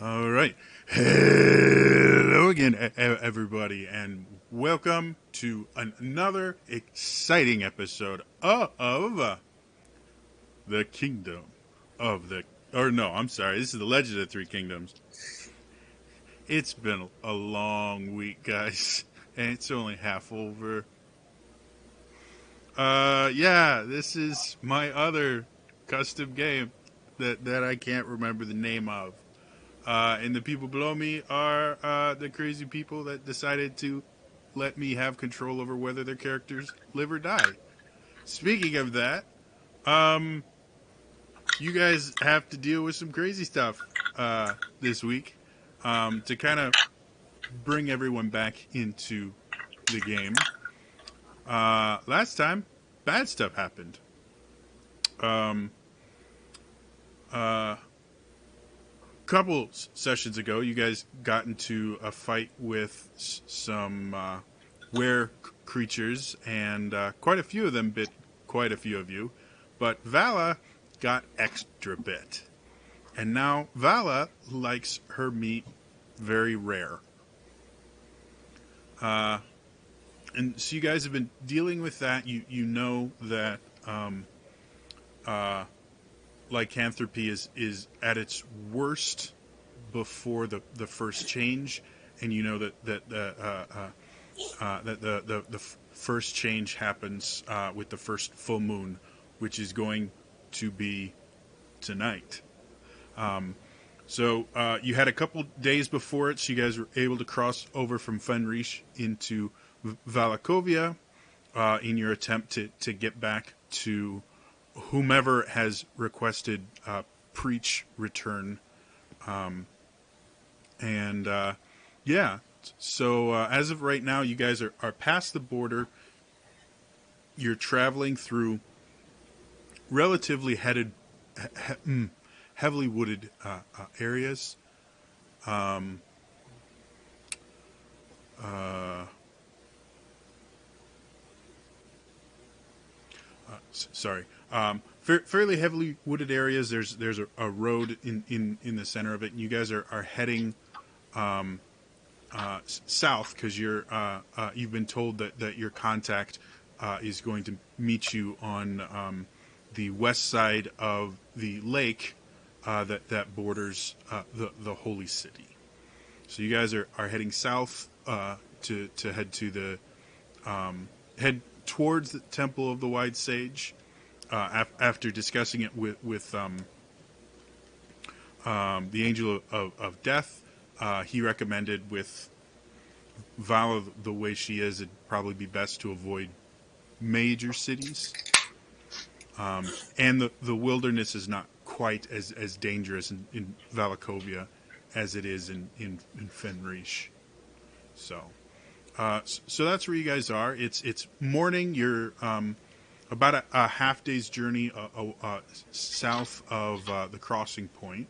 All right. Hello again, everybody, and welcome to another exciting episode of the Kingdom of the. Or no, I'm sorry. This is the Legend of the Three Kingdoms. It's been a long week, guys, and it's only half over. Yeah, this is my other custom game that I can't remember the name of. And the people below me are the crazy people that decided to let me have control over whether their characters live or die. Speaking of that, um, you guys have to deal with some crazy stuff this week to kind of bring everyone back into the game. Last time, bad stuff happened. Um, uh, couple sessions ago, you guys got into a fight with some were creatures, and quite a few of them bit quite a few of you. But Vala got extra bit, and now Vala likes her meat very rare. Uh, and so you guys have been dealing with that. You know that uh, lycanthropy is at its worst before the first change, and you know that the first change happens with the first full moon, which is going to be tonight. Um, so you had a couple days before it, so you guys were able to cross over from Fenrish into Valakovia in your attempt to get back to whomever has requested Preach return. Um, and yeah, so as of right now, you guys are past the border. You're traveling through relatively heavily wooded areas. Um, uh, Sorry. Fairly heavily wooded areas. There's a road in the center of it, and you guys are heading um, south because you've been told that your contact is going to meet you on the west side of the lake that borders the holy city. So you guys are heading south to head to the head towards the Temple of the White Sage after discussing it with the Angel of Death. He recommended with Vala the way she is, it'd probably be best to avoid major cities. And the wilderness is not quite as dangerous in Valakovia as it is in Fenrish. So that's where you guys are. It's morning. You're about a half day's journey south of the crossing point.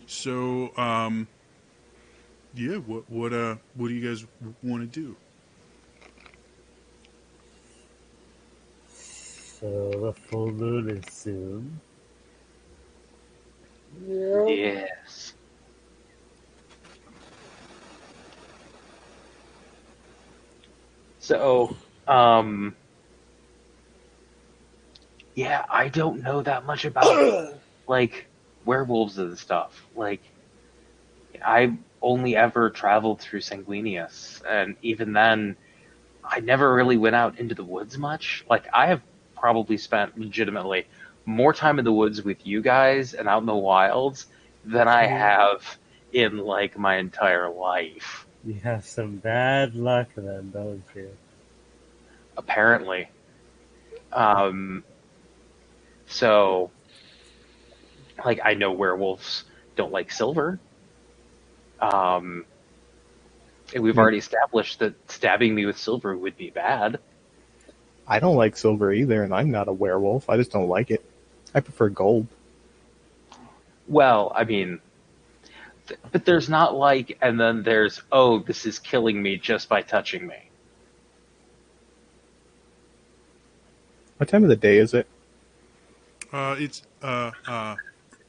So yeah, what do you guys want to do? So the full moon is soon. Yeah. Yes. So, yeah, I don't know that much about like werewolves and stuff. Like, I only ever traveled through Sanguinius, and even then, I never really went out into the woods much. Like, I have probably spent legitimately more time in the woods with you guys and out in the wilds than I have in like my entire life. You have some bad luck then, don't you? Apparently. Um, so, like, I know werewolves don't like silver. Um, and we've already established that stabbing me with silver would be bad. I don't like silver either, and I'm not a werewolf. I just don't like it. I prefer gold. Well, I mean, but there's not like, and then there's, oh, this is killing me just by touching me. What time of the day is it? It's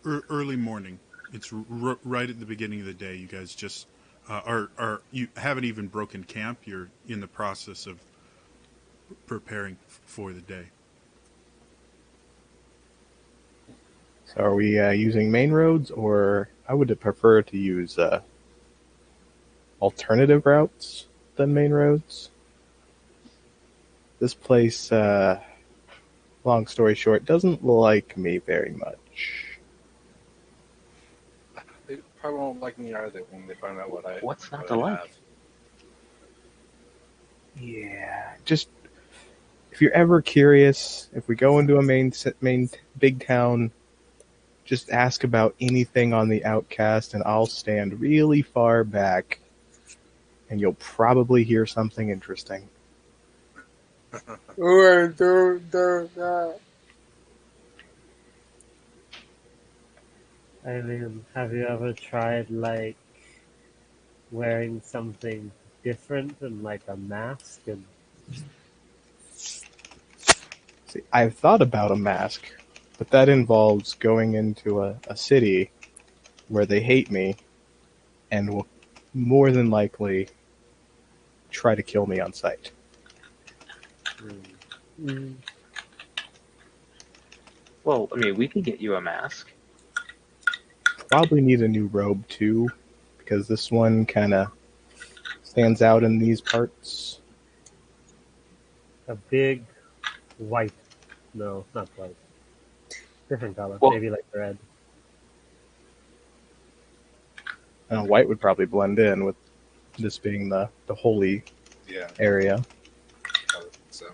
early morning. It's right at the beginning of the day. You guys just are you haven't even broken camp. You're in the process of preparing for the day. So are we using main roads, or I would prefer to use alternative routes than main roads? This place, long story short, doesn't like me very much. They probably won't like me either when they find out What's not what to I like? have. Yeah, just if you're ever curious, if we go into a main big town, just ask about anything on the Outcast, and I'll stand really far back, and you'll probably hear something interesting. I mean, have you ever tried like wearing something different than like a mask? And See, I've thought about a mask, but that involves going into a city where they hate me and will more than likely try to kill me on sight. mm, Well, I mean, we could get you a mask. Probably need a new robe too, because this one kind of stands out in these parts. a big white, no, not white, different color, Well, maybe like red. White would probably blend in with this being the holy Yeah, area. I would think so.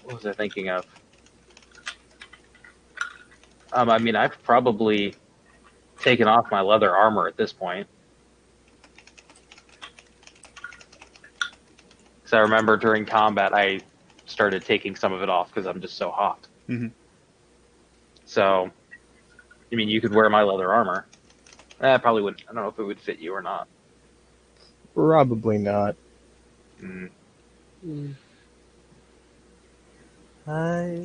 what was I thinking of? I mean, I've probably taken off my leather armor at this point. Because I remember during combat, I started taking some of it off because I'm just so hot. Mm-hmm. So, I mean, you could wear my leather armor. Probably wouldn't. I don't know if it would fit you or not. Probably not. Mm. I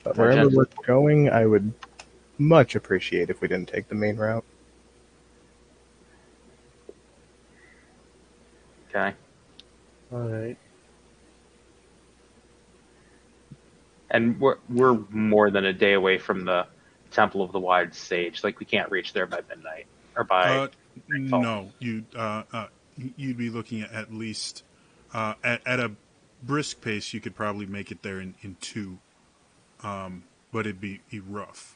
But More wherever gentle. we're going, I would much appreciate if we didn't take the main route. Okay. all right. And we're more than a day away from the Temple of the Wide Sage. Like we can't reach there by midnight or by nightfall. No, you'd be looking at least at a brisk pace. You could probably make it there in two, but it'd be rough.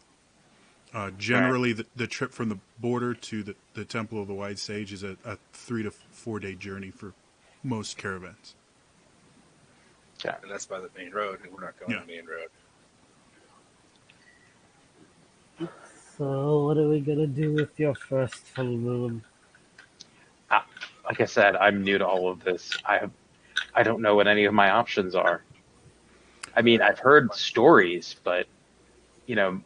Right. Generally, the trip from the border to the Temple of the Wide Sage is a 3 to 4 day journey for most caravans. Okay. And that's by the main road, and we're not going Yeah. the main road. So what are we gonna do with your first full moon? Like I said, I'm new to all of this. I don't know what any of my options are. I mean, I've heard stories, but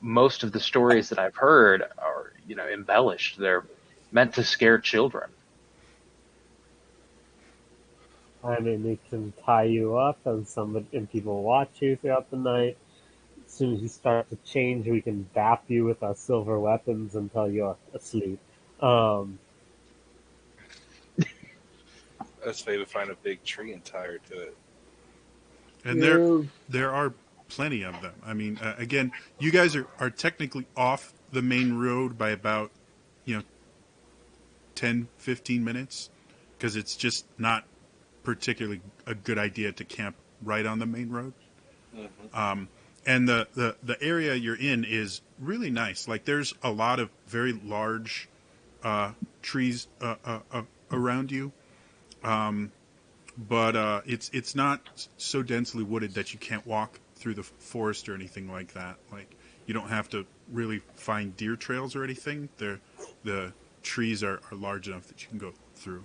most of the stories that I've heard are embellished. They're meant to scare children. I mean, we can tie you up and people watch you throughout the night. As soon as you start to change, we can bap you with our silver weapons until you're asleep. Um, Let's say we find a big tree and tie her to it. And there are plenty of them. I mean, again, you guys are technically off the main road by about 10, 15 minutes because it's just not particularly a good idea to camp right on the main road. Mm-hmm. And the area you're in is really nice. Like there's a lot of very large trees around you, but it's not so densely wooded that you can't walk through the forest or anything like that. Like you don't have to really find deer trails or anything. The trees are large enough that you can go through.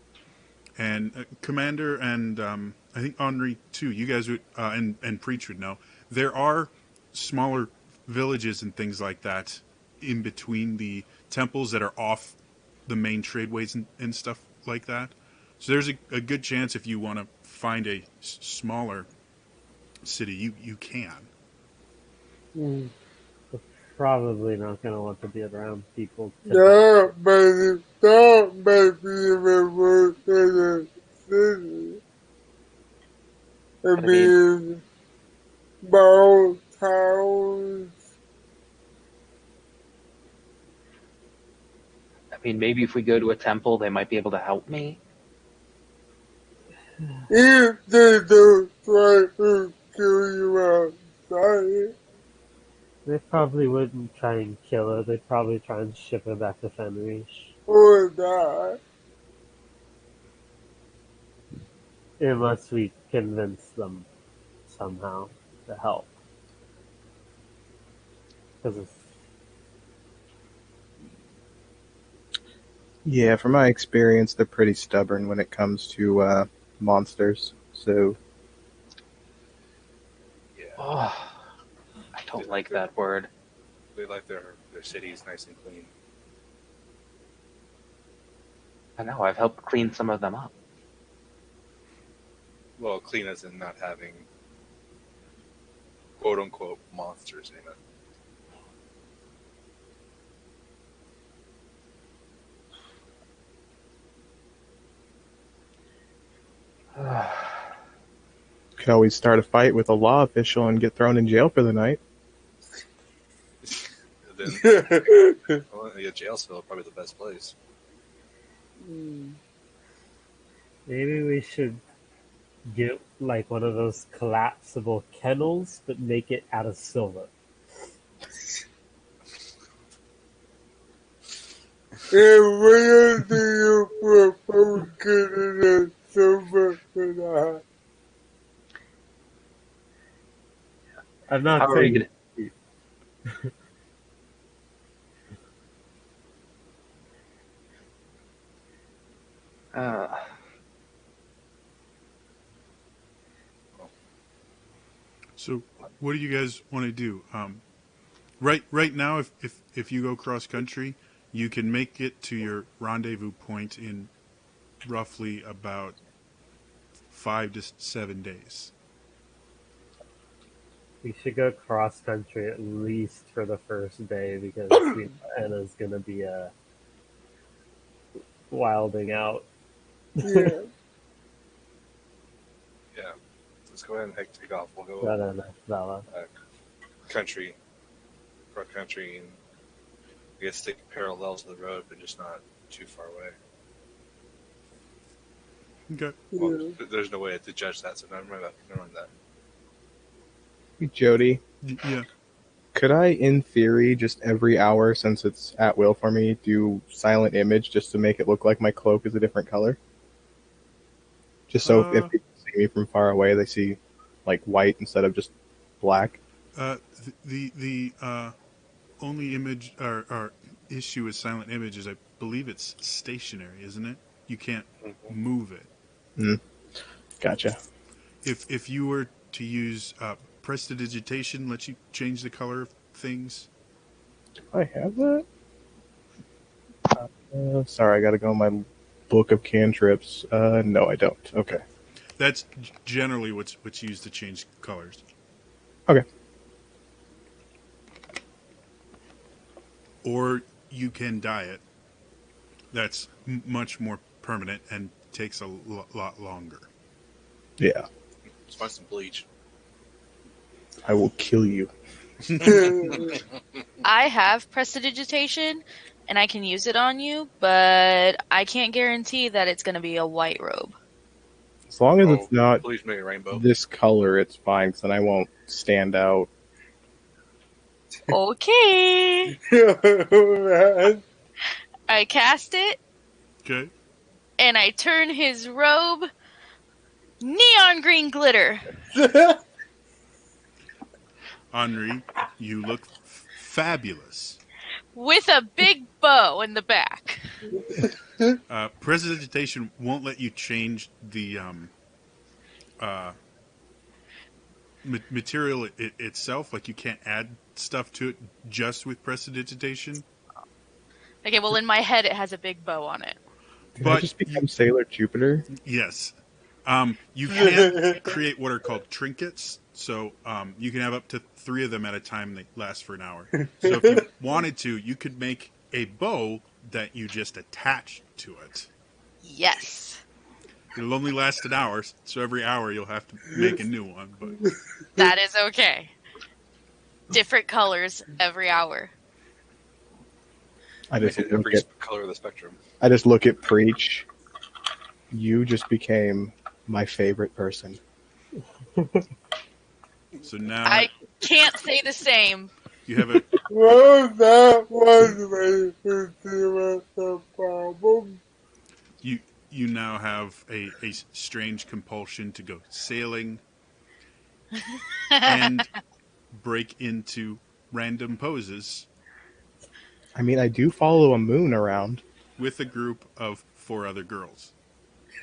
And Commander and I think Henri too. You guys would and Preach would know there are smaller villages and things like that in between the temples that are off the main tradeways and stuff like that. So there's a good chance if you want to find a smaller city, you can. Mm, we're probably not going to want to be around people tonight. No, but it's not maybe even worse than the city. I I mean, mean, small towns. maybe if we go to a temple, they might be able to help me. If they don't try to kill you outside, They probably wouldn't try and kill her. They'd probably try and ship her back to Fenrish. or that. Unless we convince them somehow to help. Because Yeah, from my experience, they're pretty stubborn when it comes to monsters. So Yeah, Oh, I don't like that word. they like their cities nice and clean. I know, I've helped clean some of them up. Well, clean as in not having quote unquote monsters in it. could always start a fight with a law official and get thrown in jail for the night. And then, well, yeah, jail cell probably the best place. maybe we should get like one of those collapsible kennels, but make it out of silver. And where do you propose getting a silver for that? I'm not How are we saying gonna? Uh, So, what do you guys want to do? Right now, if you go cross country, you can make it to your rendezvous point in roughly about 5 to 7 days. we should go cross country at least for the first day because we know Anna's gonna be wilding out. Yeah. Yeah. Let's go ahead and take off. We'll go Not enough, Bella. country, cross country, and I guess take parallel to the road, but just not too far away. Okay. Well, there's no way to judge that, so never mind that. Hey, Jody, Yeah. could I, in theory, just every hour, since it's at will for me, do silent image just to make it look like my cloak is a different color? Just so if people see me from far away, they see like white instead of just black. The only image or issue with silent image is I believe it's stationary, isn't it? You can't move it. Gotcha. If you were to use prestidigitation, lets you change the color of things. Do I have that? Sorry, I gotta go in my book of cantrips. No, I don't. Okay. That's generally what's used to change colors. Okay. Or you can dye it. That's much more permanent and takes a lot longer. Yeah. Let's find some bleach. I will kill you. I have prestidigitation, and I can use it on you, but I can't guarantee that it's going to be a white robe. As long as it's not Bleach make a rainbow. this color, it's fine, because then I won't stand out. Okay. Man. I cast it, Okay. and I turn his robe neon green glitter. Henri, you look fabulous. With a big bow in the back. Prestidigitation won't let you change the material itself. Like you can't add stuff to it just with prestidigitation. Okay, well, in my head, it has a big bow on it. Did I just become Sailor Jupiter? Yes. You can create what are called trinkets. So you can have up to 3 of them at a time. They last for an hour. So if you wanted to, you could make a bow that you just attach to it. Yes. It'll only last an hour, so every hour you'll have to make a new one. But That is okay. Different colors every hour. I just Make it look every at color of the spectrum. Preach. You just became my favorite person. so now I can't say the same. you have a Well, that was my the problem. you now have a strange compulsion to go sailing and break into random poses I mean, I do follow a moon around. with a group of 4 other girls.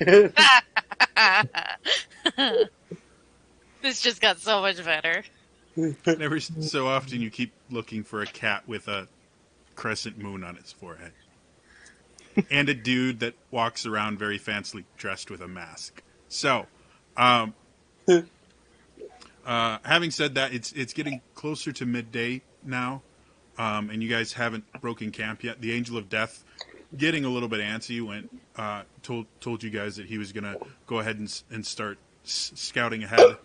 This just got so much better. And every so often you keep looking for a cat with a crescent moon on its forehead. And a dude that walks around very fancily dressed with a mask. So, having said that, it's getting closer to midday now, and you guys haven't broken camp yet. The Angel of Death, getting a little bit antsy, went told you guys that he was gonna go ahead and start scouting ahead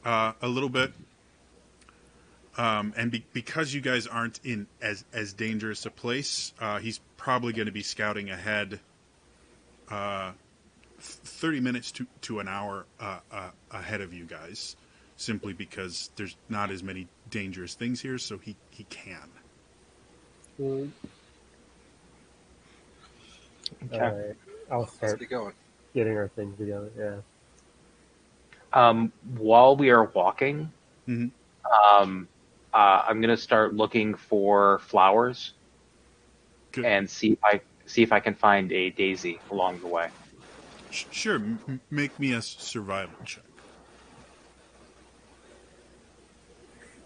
a little bit. And because you guys aren't in as dangerous a place, he's probably going to be scouting ahead 30 minutes to an hour ahead of you guys, simply because there's not as many dangerous things here, so he can. All Okay. right. I'll Let's start be going. getting our things together. Yeah. While we are walking, Mhm. I'm gonna start looking for flowers Good. and see if I can find a daisy along the way. Sure, make me a survival check.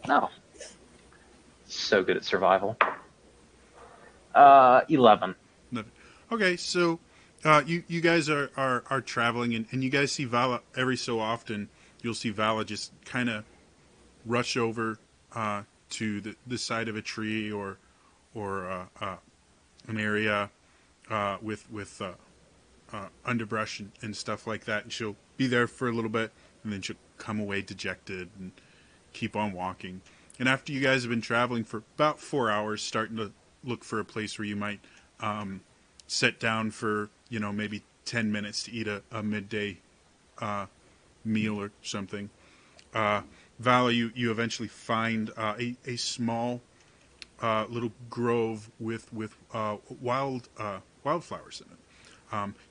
No, so good at survival. 11. Okay, so you guys are traveling, and you guys see Vala every so often. You'll see Vala just kind of rush over to the side of a tree or an area with underbrush and stuff like that, and she'll be there for a little bit, and then she'll come away dejected and keep on walking. And after you guys have been traveling for about 4 hours, starting to look for a place where you might sit down for maybe 10 minutes to eat a midday meal or something. Vala, you eventually find a small little grove with wildflowers in it.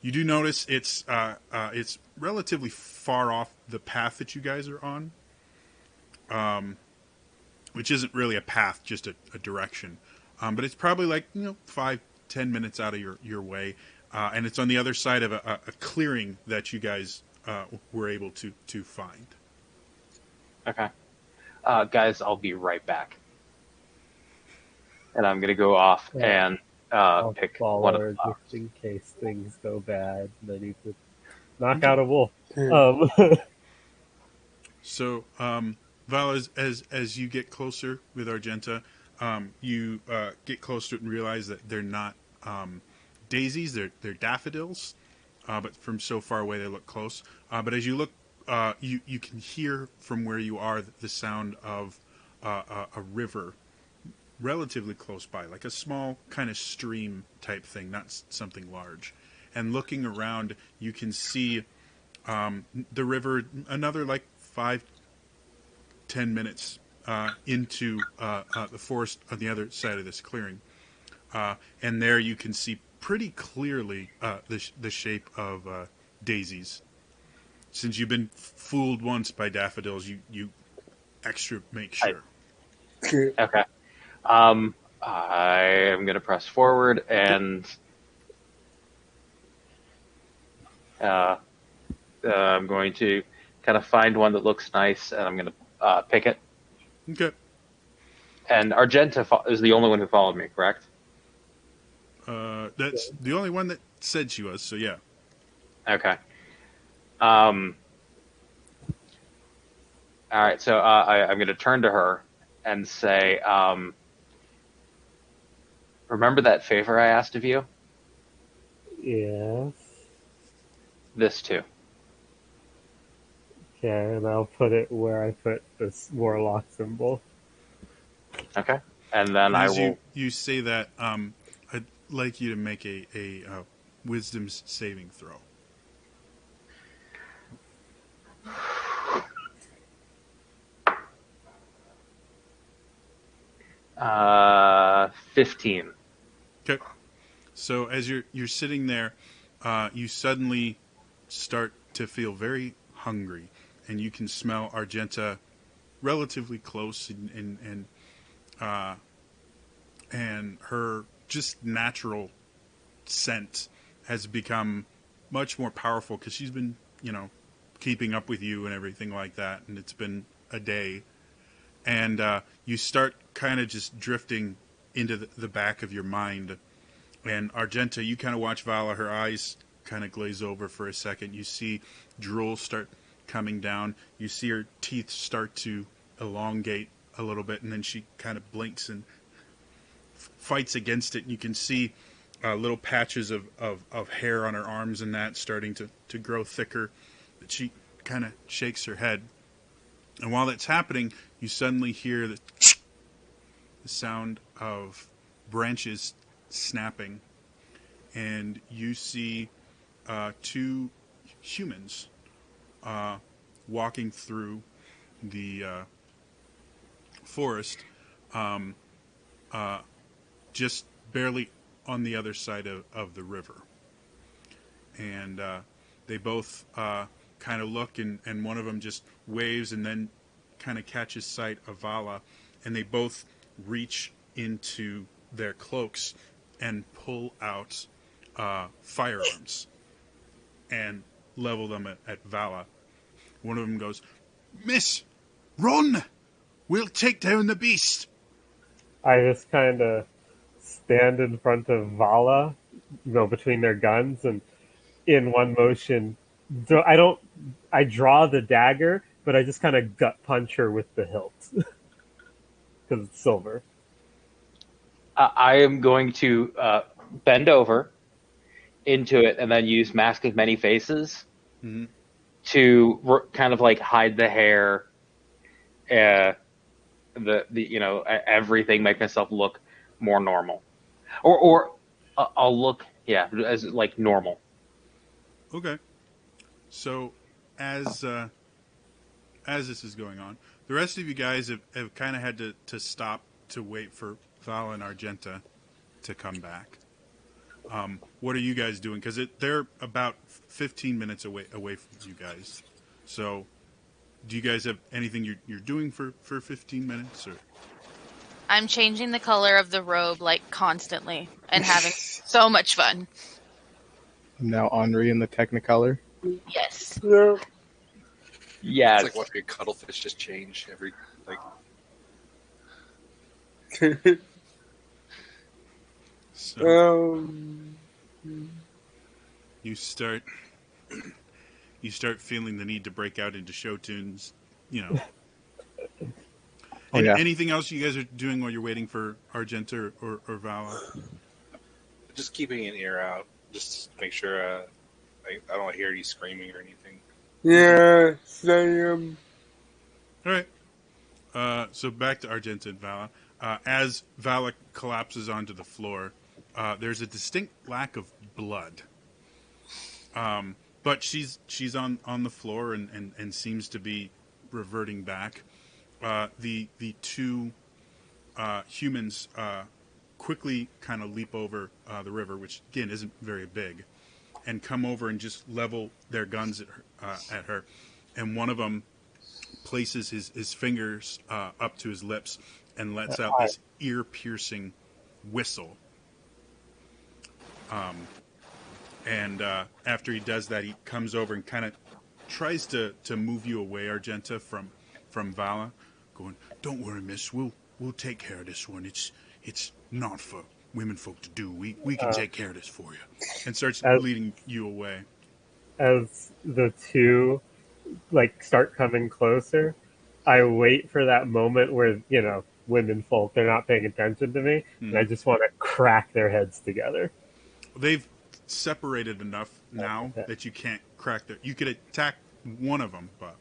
You do notice it's relatively far off the path that you guys are on, which isn't really a path, just a direction. But it's probably like 5-10 minutes out of your way, and it's on the other side of a clearing that you guys were able to find. Okay. Guys, I'll be right back. And I'm gonna go off and I'll pick follow one of her the flowers. just in case things go bad. And I need to knock out a wolf. So, Val, as you get closer with Argenta, you get close to it and realize that they're not daisies; they're daffodils. But from so far away, they look close. But as you look, you can hear from where you are the sound of a river, relatively close by, like a small kind of stream type thing, not something large. And looking around, you can see the river another like 5-10 minutes into the forest on the other side of this clearing, and there you can see pretty clearly the shape of daisies. Since you've been fooled once by daffodils, you extra make sure. Okay. I am gonna press forward and I'm going to kind of find one that looks nice, and I'm gonna pick it. Okay. And Argenta is the only one who followed me, correct? That's the only one that said she was. So yeah. Okay. All right, so I'm going to turn to her and say, remember that favor I asked of you? Yes. This too. Okay, and I'll put it where I put this warlock symbol. Okay. And then I As will. you say that, I'd like you to make a wisdom saving throw. 15. Okay. So as you're sitting there, you suddenly start to feel very hungry, and you can smell Argenta relatively close, and her just natural scent has become much more powerful because she's been, keeping up with you and everything like that, and it's been a day, and you start kind of just drifting into the back of your mind. And Argenta, you kind of watch Vala, her eyes kind of glaze over for a second. You see drool start coming down. You see her teeth start to elongate a little bit, and then she kind of blinks and fights against it. And you can see little patches of hair on her arms and that starting to grow thicker. But she kind of shakes her head. And while that's happening, you suddenly hear the sound of branches snapping, and you see two humans walking through the forest, just barely on the other side of the river. And they both kind of look, and one of them just waves and then kind of catches sight of Vala, and they both reach into their cloaks and pull out firearms and level them at Vala. One of them goes, "Miss, run! We'll take down the beast." I just kind of stand in front of Vala, between their guns, and in one motion, I draw the dagger, but I just kind of gut punch her with the hilt because it's silver. I am going to bend over into it and then use Mask of Many Faces to kind of like hide the hair, everything, make myself look more normal, or I'll look as like normal. Okay. So as this is going on, the rest of you guys have kind of had to stop to wait for Vala and Argenta to come back. What are you guys doing? Because they're about 15 minutes away from you guys. So, do you guys have anything you're doing for 15 minutes? Or? I'm changing the color of the robe like constantly and having so much fun. I'm now Henri in the Technicolor. Yes. Yeah. Yeah, It's like watching a cuttlefish just change every So you start feeling the need to break out into show tunes, Oh, yeah. Anything else you guys are doing while you're waiting for Argenta or Vala? just keeping an ear out, just to make sure I don't hear any screaming or anything. Yeah, same. All right. So back to Argenta and Vala. As Vala collapses onto the floor, there's a distinct lack of blood. But she's on the floor and seems to be reverting back. The two humans quickly kind of leap over the river, which again isn't very big, and come over and just level their guns at her. And one of them places his fingers up to his lips and lets out this ear-piercing whistle. And after he does that, he comes over and kind of tries to move you away, Argenta, from Vala, going, "Don't worry, miss. We'll take care of this one. It's not for women folk to do. We can take care of this for you." And starts leading you away. as the two like start coming closer, I wait for that moment where women folk they're not paying attention to me, and I just want to crack their heads together. They've separated enough now Okay. that you can't crack their. You could attack one of them, but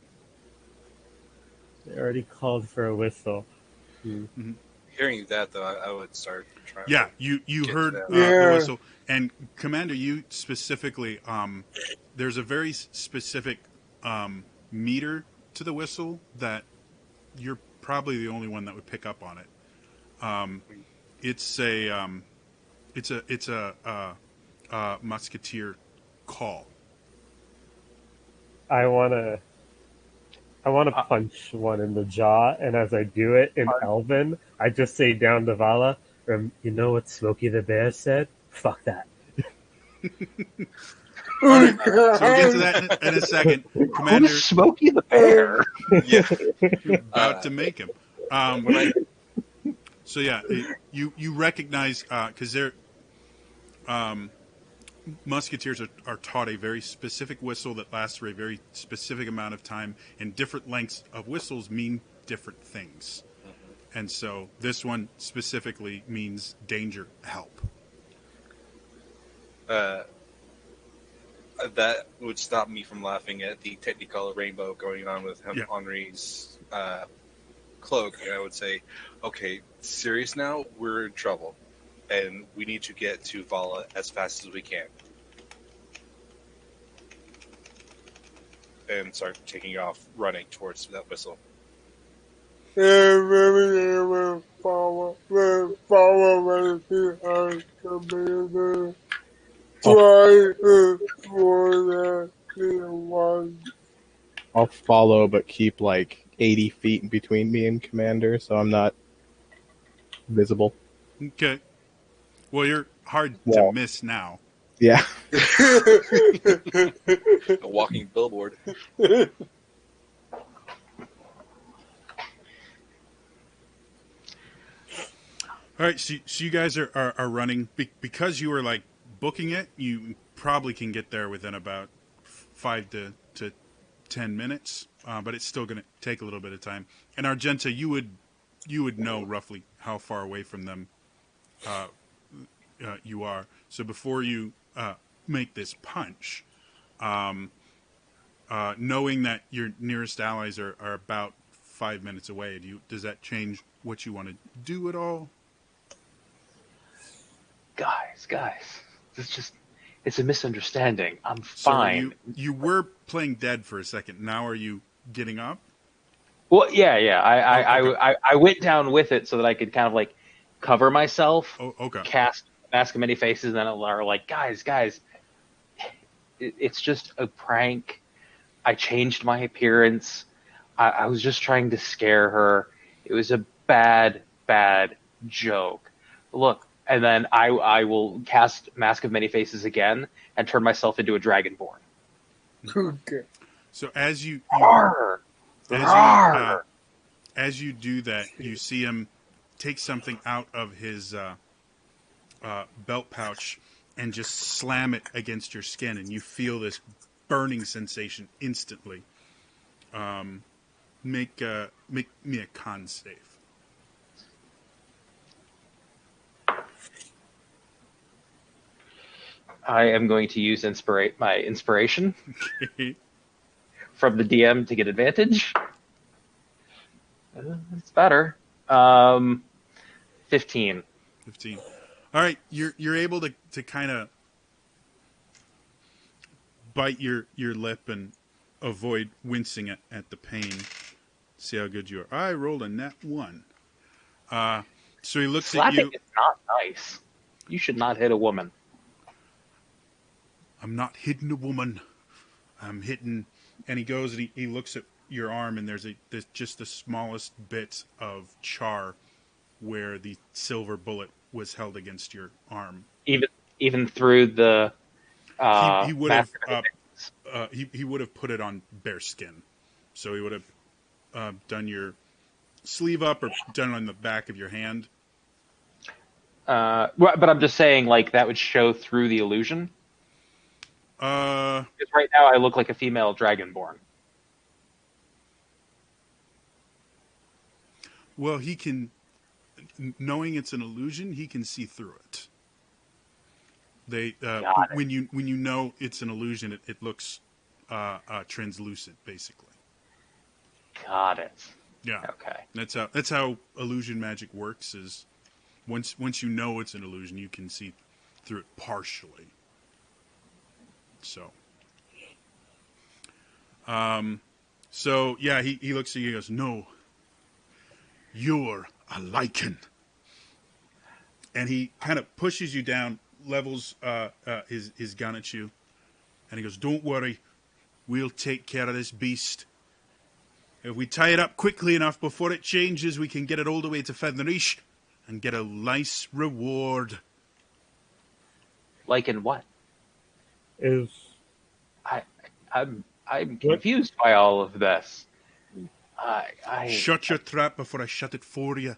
They already called for a whistle. Hearing that, though, I would start trying. yeah, to you get to heard that. the Yeah. whistle, and Commander, you specifically. There's a very specific meter to the whistle that you're probably the only one that would pick up on it. It's a musketeer call. I wanna punch one in the jaw, and as I do it in Elven, I just say down to Vala, you know what Smokey the Bear said? Fuck that. So we'll get to that in a second. Commander, Who's Smokey the Bear? Yeah. about to make him. So yeah, you recognize because they're musketeers are taught a very specific whistle that lasts for a very specific amount of time, and different lengths of whistles mean different things. And so this one specifically means danger, help. That would stop me from laughing at the Technicolor rainbow going on with Yeah. Henri's cloak, and I would say, "Okay, serious now. We're in trouble, and we need to get to Vala as fast as we can." And start taking off, running towards that whistle. Follow right behind Commander. Try for that one. I'll follow, but keep like 80 feet between me and Commander, so I'm not visible. Okay. Well, you're hard Well. to miss now. Yeah. A walking billboard. All right, so you guys are running because you were like booking it. You probably can get there within about 5 to 10 minutes, but it's still going to take a little bit of time. And Argenta, you would know roughly how far away from them you are. So before you make this punch, knowing that your nearest allies are about 5 minutes away, does that change what you want to do at all? Guys, it's a misunderstanding. I'm So fine. you were playing dead for a second. Now are you getting up? Well, yeah. Okay. I went down with it so that I could kind of like cover myself, Oh, okay. cast Mask of Many Faces, and then are like, guys, it's just a prank. I changed my appearance. I was just trying to scare her. It was a bad joke. Look, and then I will cast Mask of Many Faces again and turn myself into a Dragonborn. Okay. So as you Arr! Arr! as you do that, you see him take something out of his belt pouch and just slam it against your skin, and you feel this burning sensation instantly. Make me a con save. I am going to use my inspiration from the DM to get advantage. It's better. 15. 15. All right, you're able to kind of bite your lip and avoid wincing at the pain. See how good you are. I rolled a nat 1. So he looks at Slapping you. is not nice. You should not hit a woman. I'm not hitting a woman. I'm hitting. And he goes and he looks at your arm, and there's just the smallest bit of char where the silver bullet was held against your arm. Even through the He would have Mask of Many Faces. he would have put it on bare skin, so he would have done your sleeve up or done it on the back of your hand. But I'm just saying, like, that would show through the illusion. Because right now I look like a female dragonborn. Well, he can, knowing it's an illusion, he can see through it. Got when you know it's an illusion, it looks translucent, basically. Got it. Yeah, Okay. that's how illusion magic works. Is once you know it's an illusion, you can see through it partially. So, so yeah, he looks at you. He goes, "No, you're a lichen," and he kind of pushes you down, levels his gun at you, and he goes, "Don't worry, we'll take care of this beast. If we tie it up quickly enough before it changes, we can get it all the way to Fenrish and get a nice reward." Like in what? Is I'm confused by all of this. Shut your trap before I shut it for you.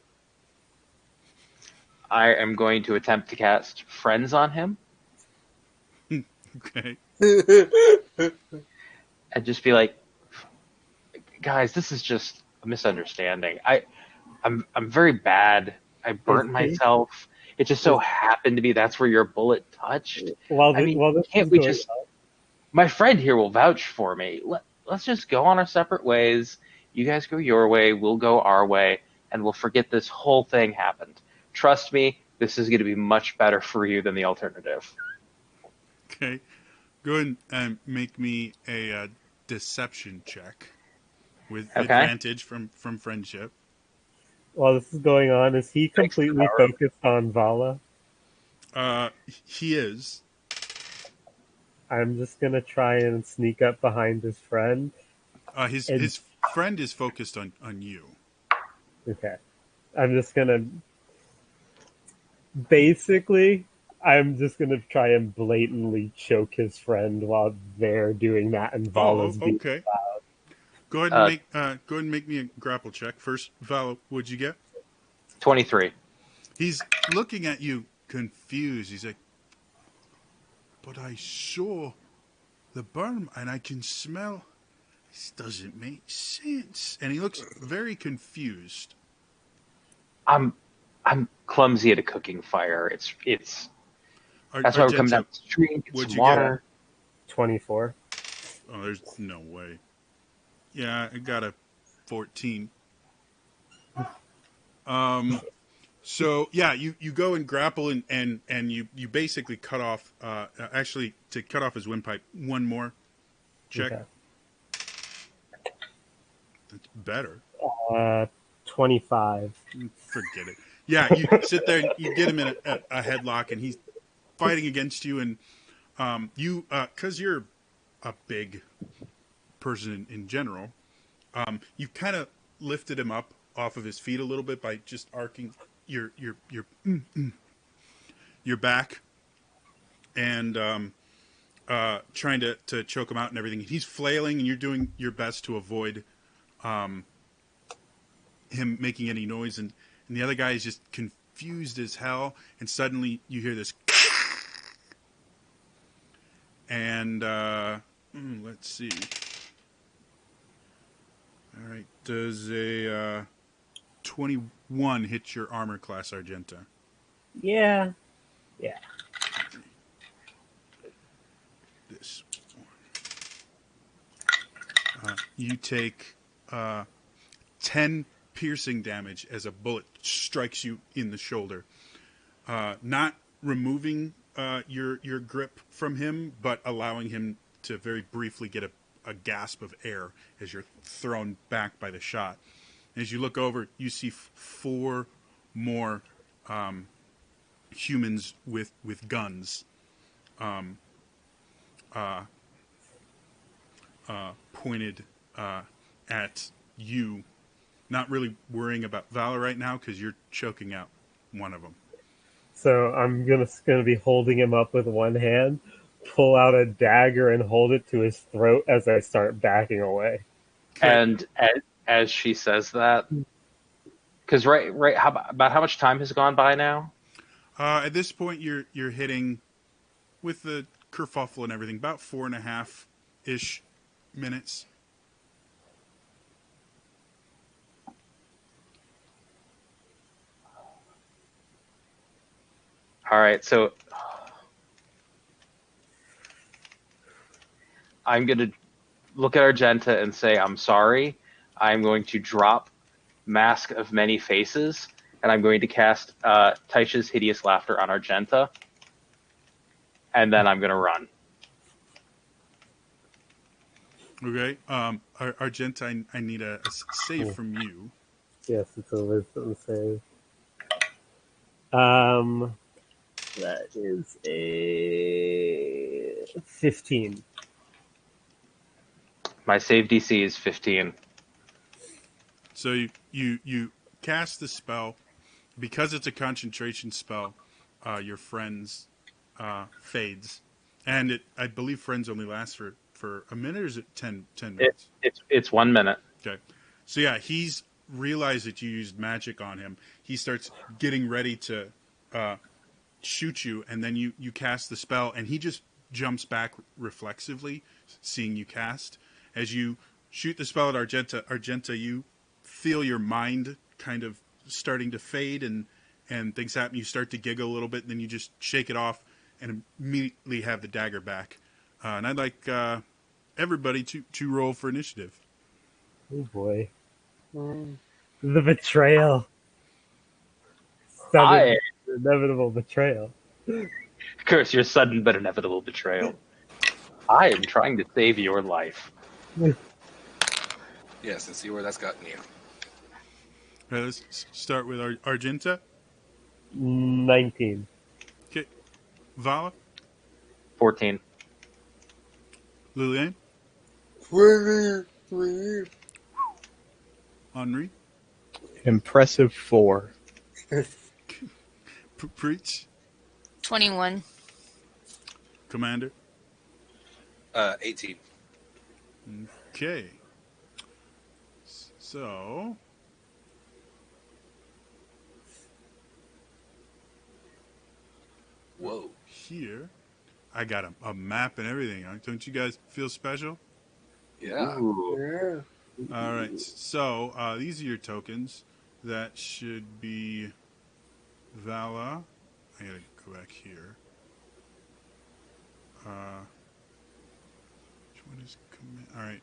I am going to attempt to cast Friends on him Okay. and just be like, guys, this is just a misunderstanding. I'm very bad. I burnt Okay. myself. It just so happened to be that's where your bullet touched. while I mean, this can't is we going just? My friend here will vouch for me. Let's just go on our separate ways. You guys go your way, we'll go our way, and we'll forget this whole thing happened. Trust me, this is going to be much better for you than the alternative. Okay. Go ahead and make me a deception check with Okay. advantage from friendship. while this is going on, is he Thanks, completely Howard. focused on Vala? He is. I'm just gonna try and sneak up behind his friend. His friend is focused on you. Okay. I'm just gonna basically I'm just gonna try and blatantly choke his friend while they're doing that and Vala's being okay. Go ahead and make me a grapple check first. Vala, what'd you get? 23. He's looking at you confused. He's like, "But I saw the burn and I can smell. This doesn't make sense." And he looks very confused. I'm clumsy at a cooking fire. It's that's why we're coming down the street, get what'd some you water. 24. Oh, there's no way. Yeah, I got a 14. So yeah, you go and grapple and you basically cut off. Actually, to cut off his windpipe, one more check. Okay. That's better. 25. Forget it. Yeah, you sit there and you get him in a headlock, and he's fighting against you, and you because you're a big person in general, you kind of lifted him up off of his feet a little bit by just arcing your back and trying to choke him out and everything. He's flailing, and you're doing your best to avoid him making any noise, and the other guy is just confused as hell, and suddenly you hear this and let's see. All right, does a 21 hit your armor class, Argenta? Yeah. This one. You take 10 piercing damage as a bullet strikes you in the shoulder. Not removing your grip from him, but allowing him to very briefly get a gasp of air as you're thrown back by the shot. As you look over, you see 4 more humans with guns pointed at you. Not really worrying about Vala right now because you're choking out one of them. So I'm gonna be holding him up with one hand, pull out a dagger and hold it to his throat as I start backing away. Okay. And as she says that, because right, about how much time has gone by now? At this point, you're hitting with the kerfuffle and everything, about 4.5-ish minutes. All right, so I'm going to look at Argenta and say, I'm sorry. I'm going to drop Mask of Many Faces, and I'm going to cast Taisha's Hideous Laughter on Argenta, and then I'm going to run. Okay. Argenta, I need a save from you. Yes, it's a wisdom save. That is a 15. My save DC is 15. So you cast the spell. Because it's a concentration spell, your friends fades. And I believe friends only last for a minute, or is it 10 minutes? It's 1 minute. Okay. So yeah, he's realized that you used magic on him. He starts getting ready to shoot you, and then you cast the spell, and he just jumps back reflexively, seeing you cast. As you shoot the spell at Argenta, you feel your mind kind of starting to fade, and things happen. You start to giggle a little bit, and then you just shake it off and immediately have the dagger back. And I'd like everybody to roll for initiative. Oh boy. The betrayal. Sudden, inevitable betrayal. Curse your sudden but inevitable betrayal. I am trying to save your life. Yes, and see where that's gotten you. All right, let's start with Argenta. 19. Okay. Vala, 14. Lillian, 23. Henri, Impressive 4. Preach, 21. Commander. 18. Okay. So Whoa. here, I got a map and everything. Don't you guys feel special? Yeah. Ooh. Yeah. All right. So these are your tokens. That should be Vala. I gotta go back here. Which one is command? All right.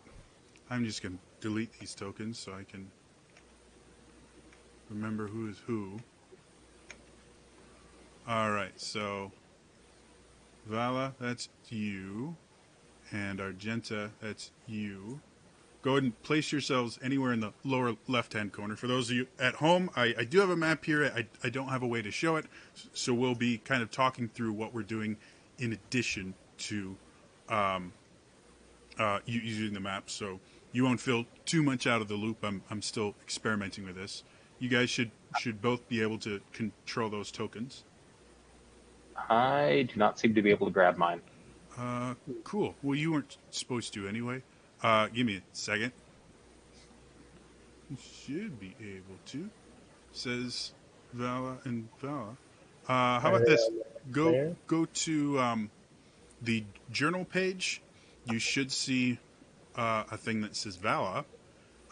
I'm just gonna delete these tokens so I can remember who is who. All right. So Vala, that's you, and Argenta, that's you. Go ahead and place yourselves anywhere in the lower left-hand corner. For those of you at home, I do have a map here. I don't have a way to show it, so we'll be kind of talking through what we're doing in addition to using the map. So you won't feel too much out of the loop. I'm still experimenting with this. You guys should both be able to control those tokens. I do not seem to be able to grab mine. Cool. Well, you weren't supposed to anyway. Give me a second. You should be able to. Says Vala and Vala. How about this? Go to the journal page. You should see a thing that says Vala.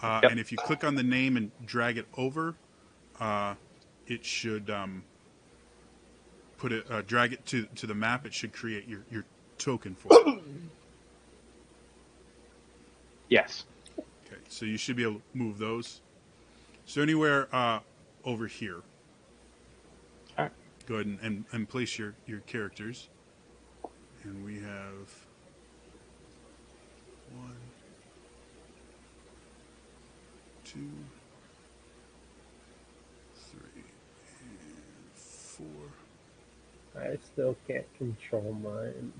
Yep. And if you click on the name and drag it over, it should drag it to the map. It should create your token for it. Yes. Okay, so you should be able to move those. So anywhere over here. All right. Go ahead and place your characters. And we have 1, 2, 3, and 4. I still can't control mine.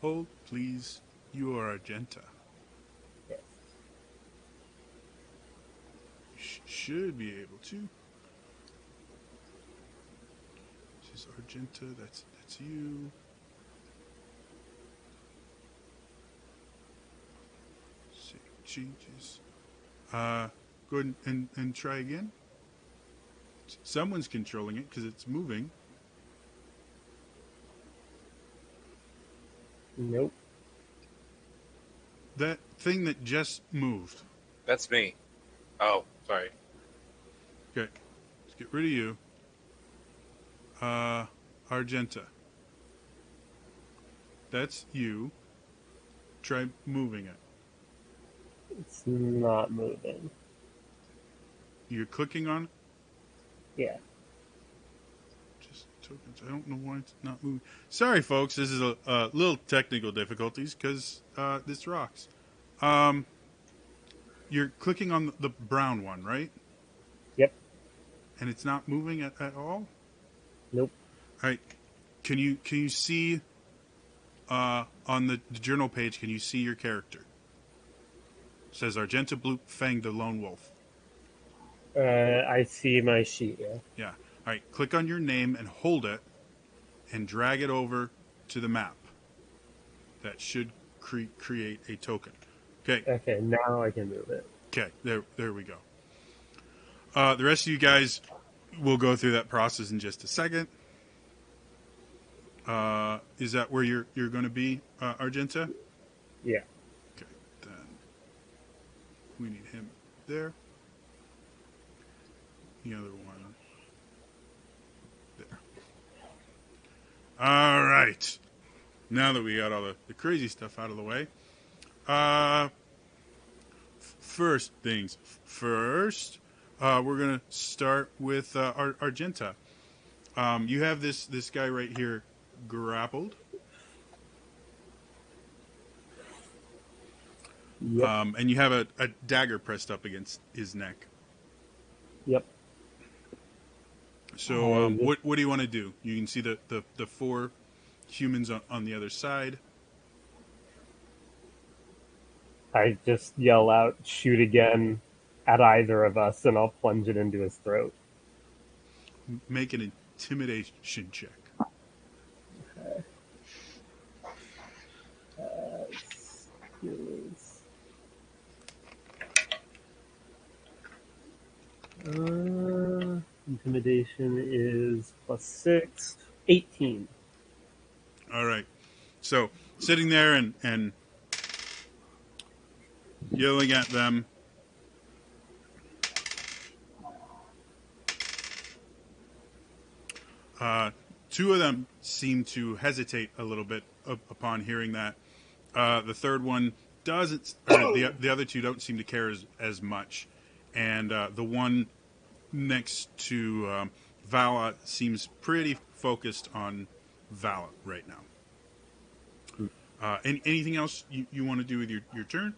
Hold, please. You are Argenta. Yes. You should be able to. This is Argenta. That's you. Save changes. Go ahead and try again. Someone's controlling it because it's moving. Nope. That thing that just moved. That's me. Oh, sorry. Okay, let's get rid of you. Argenta. That's you. Try moving it. It's not moving. You're clicking on it? Yeah. Just tokens. I don't know why it's not moving. Sorry, folks. This is a little technical difficulties because this rocks. You're clicking on the brown one, right? Yep. And it's not moving at all? Nope. All right. Can you see on the journal page, can you see your character? It says Argenta Blue Fang the Lone Wolf. I see my sheet, yeah. Yeah. All right. Click on your name and hold it and drag it over to the map. That should create a token. Okay. Okay, now I can move it. Okay. There we go. The rest of you guys will go through that process in just a second. Is that where you're going to be, Argenta? Yeah. Okay. Then we need him there. The other one there. All right. Now that we got all the crazy stuff out of the way, first things first, we're gonna start with Argenta. You have this guy right here grappled. Yep. And you have a dagger pressed up against his neck. Yep. So what do you want to do? You can see the four humans on the other side. I just yell out, shoot again at either of us, and I'll plunge it into his throat. Make an intimidation check. Okay. Skills. Intimidation is +6. 18. All right. So sitting there and yelling at them. Two of them seem to hesitate a little bit upon hearing that. The third one doesn't. Or the other two don't seem to care as much, and the one next to Vala seems pretty focused on Vala right now. Anything else you want to do with your turn?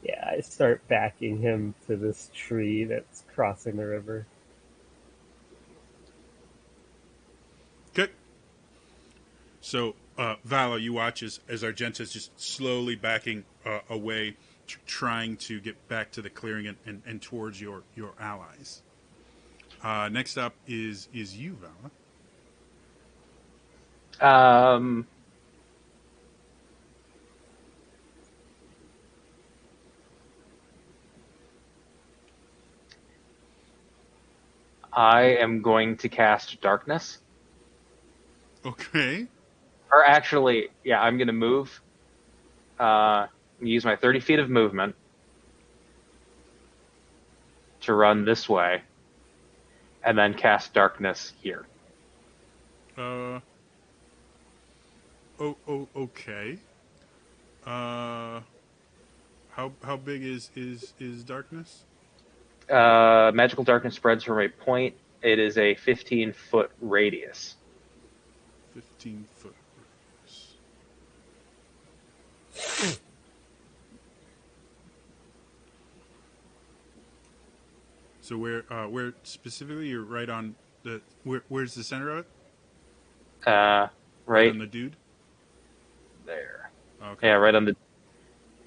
Yeah, I start backing him to this tree that's crossing the river. Okay. So, Vala, you watch as Argenta's just slowly backing away, trying to get back to the clearing and towards your allies. Next up is you, Vala. I am going to cast Darkness. Okay. Or actually, yeah, I'm going to move. Use my 30 feet of movement to run this way, and then cast Darkness here. Okay. How big is darkness? Magical Darkness spreads from a point. It is a 15-foot radius. 15-foot. So where specifically you're right on the where's the center of it? Right on the dude. there. Okay. Yeah, right on the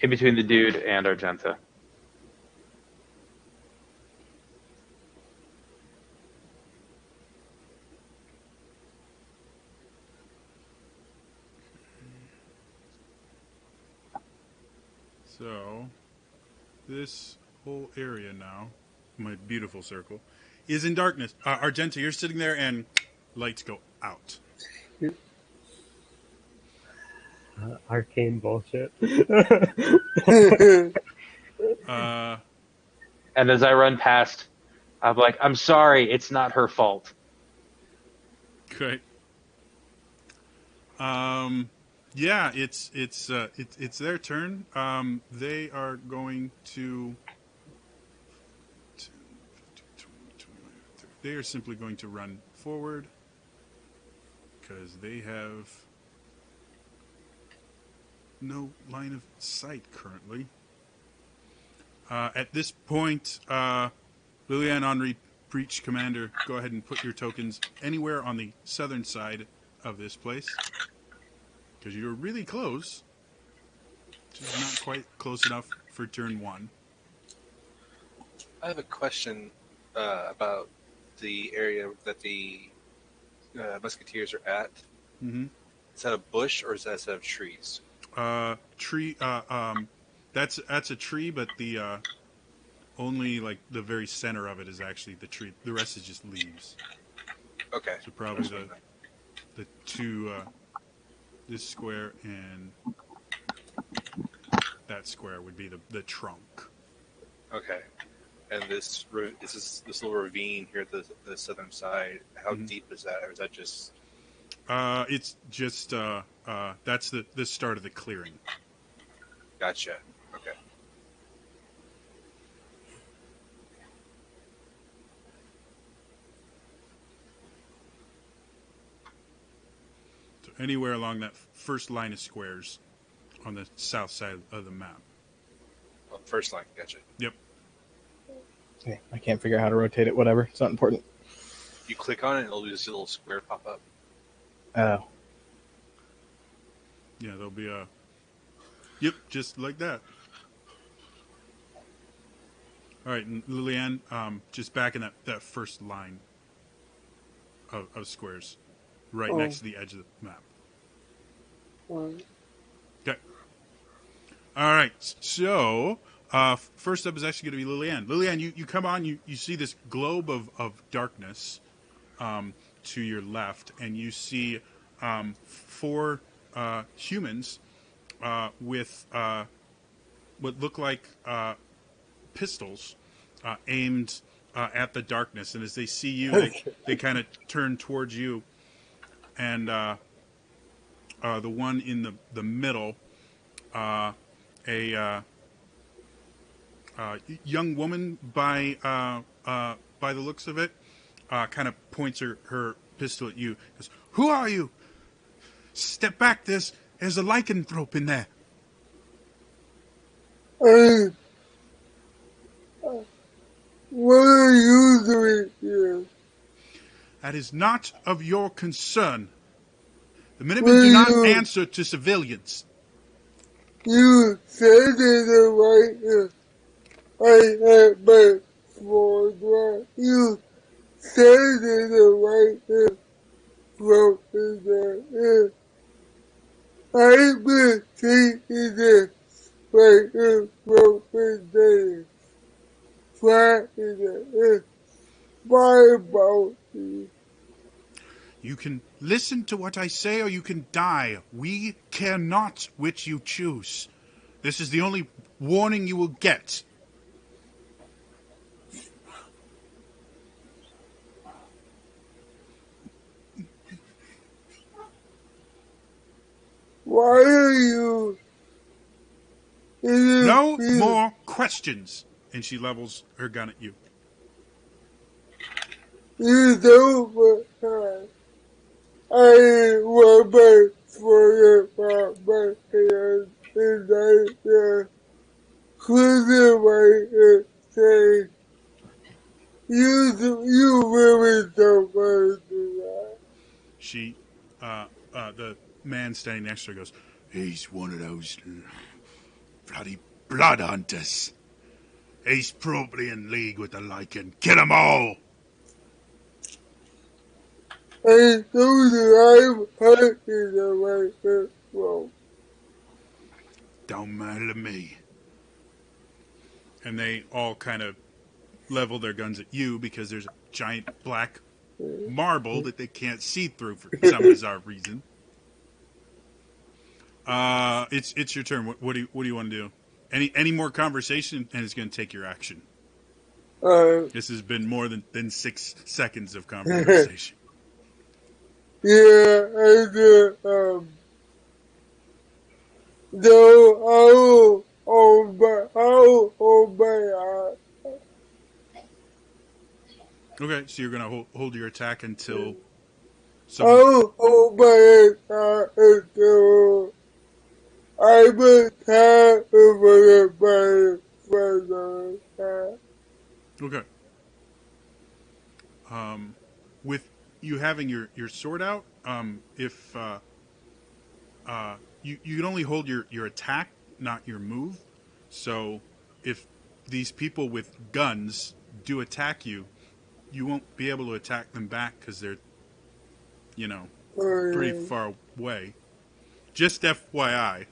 in between the dude and Argenta. So this whole area now, my beautiful circle, is in darkness. Argenta, you're sitting there and lights go out. Arcane bullshit. Uh, And as I run past, I'm like, I'm sorry, it's not her fault. okay. Yeah, it's their turn. They are going to. They are simply going to run forward because they have no line of sight currently. At this point, Liliane Henri, Breach Commander, go ahead and put your tokens anywhere on the southern side of this place because you're really close. Just not quite close enough for turn one. I have a question about the area that the musketeers are at. Mm-hmm. Is that a bush or is that a set of trees? Tree. That's a tree, but the only like the very center of it is actually the tree. The rest is just leaves. Okay. So probably the two this square and that square would be the trunk. Okay. And this little ravine here at the southern side, how deep is that? Or is that just... It's just that's the start of the clearing. Gotcha. Okay. So anywhere along that first line of squares on the south side of the map. Well, first line. Gotcha. Yep. Yeah, I can't figure out how to rotate it. Whatever. It's not important. You click on it, it'll just a little square pop up. Oh. Yeah, there'll be a... Yep, just like that. All right, and Liliane, just back in that first line of squares, right next to the edge of the map. Okay. All right, so first up is actually going to be Liliane. Liliane, you come on, you see this globe of darkness to your left, and you see four humans with what look like pistols aimed at the darkness. And as they see you, they kind of turn towards you. And the one in the middle, a young woman by the looks of it, kind of points her pistol at you. Goes, "Who are you? Step back! There's a lycanthrope in there." What are you doing here? That is not of your concern. The Minutemen do not answer to civilians. You said it right. I had my sword right. You said it right. Broke it. I've been taking this right. Broke it. Trying it. Why about you? You can listen to what I say or you can die. We care not which you choose. This is the only warning you will get. Why are you? No more questions. And she levels her gun at you. You don't time. I want my sword about my hands and I crucify say, you really don't want to do that. She, the man standing next to her goes, "He's one of those bloody blood hunters. He's probably in league with the Lycan. Kill them all!" I told you I'm hunting the right well. Don't matter to me. And they all kind of level their guns at you because there's a giant black marble that they can't see through for some bizarre reason. It's your turn. What do you want to do? Any more conversation, and it's going to take your action. This has been more than 6 seconds of conversation. Yeah, and no, I'll obey. Okay, so you're going to hold your attack until I'll obey until I'm attacked by further attack. Okay. With you having your sword out, if you can only hold your attack, not your move. So if these people with guns do attack you, you won't be able to attack them back because they're, pretty far away. Just FYI.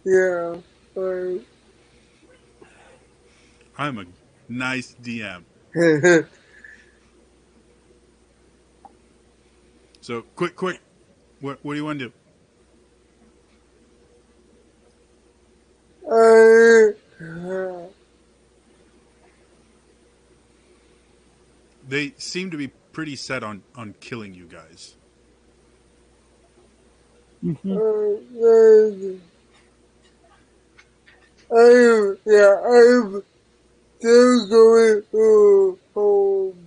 Yeah. I'm a nice DM. So quick, what do you want to do? They seem to be pretty set on killing you guys. I'm still going home.